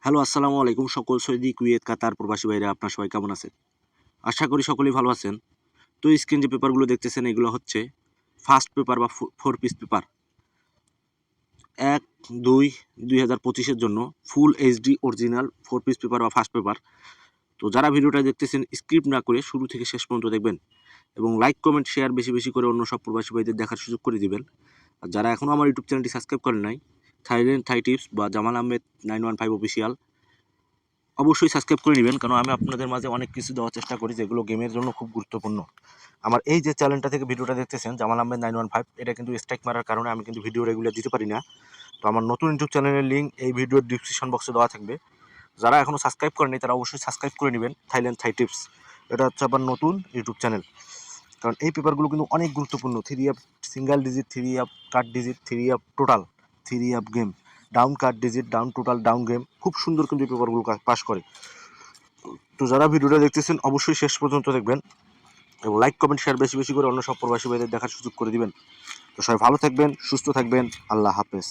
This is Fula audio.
হ্যালো, আসসালামু আলাইকুম সকল সৌদি, কুয়েত, কাতার প্রবাসী ভাইরা আপনার সবাই কেমন আছেন? আশা করি সকলেই ভালো আছেন। তো স্ক্রিন যে পেপারগুলো দেখতেছেন এগুলো হচ্ছে ফার্স্ট পেপার বা 4 পিস পেপার 1-2-2025 জন্য full HD original 4 piece paper বা ফার্স্ট পেপার। তো যারা ভিডিওটা দেখতেছেন স্ক্রিপ্ট না করে শুরু থেকে শেষ পর্যন্ত দেখবেন এবং লাইক, কমেন্ট, শেয়ার বেশি করে অন্য সব প্রবাসী ভাইদের দেখার সুযোগ করে দিবেন। আর যারা এখনও আমার ইউটিউব চ্যানেলটি সাবস্ক্রাইব করেন নাই, থাইল্যান্ড থাই টিপস বা জামাল আহমেদ 915 অফিসিয়াল অবশ্যই সাবস্ক্রাইব করে নেবেন, কারণ আমি আপনাদের মাঝে অনেক কিছু দেওয়ার চেষ্টা করি যেগুলো গেমের জন্য খুব গুরুত্বপূর্ণ। আমার এই যে চ্যানেলটা থেকে ভিডিওটা দেখতেছেন জামাল আহমেদ 915, এটা কিন্তু স্ট্রাইক মারার কারণে আমি কিন্তু ভিডিও রেগুলার দিতে পারি না। তো আমার নতুন ইউটিউব চ্যানেলের লিঙ্ক এই ভিডিওর ডিসক্রিপশন বক্সে দেওয়া থাকবে। যারা এখনও সাবস্ক্রাইব করেনি তারা অবশ্যই সাবস্ক্রাইব করে নেবেন। থাইল্যান্ড থাই টিপস এটা হচ্ছে আবার নতুন ইউটিউব চ্যানেল, কারণ এই পেপারগুলো কিন্তু অনেক গুরুত্বপূর্ণ। 3 up single digit, 3 up cut digit, 3 up total, 3 up game, down cut digit, down total, down game, খুব সুন্দর কিন্তু এই পেপারগুলো পাস করে। তো যারা ভিডিওটা দেখতেছেন অবশ্যই শেষ পর্যন্ত দেখবেন এবং লাইক, কমেন্ট, শেয়ার বেশি করে অন্য সব প্রবাসী ভাইদের দেখার সুযোগ করে দিবেন। তো সবাই ভালো থাকবেন, সুস্থ থাকবেন। আল্লাহ হাফেজ।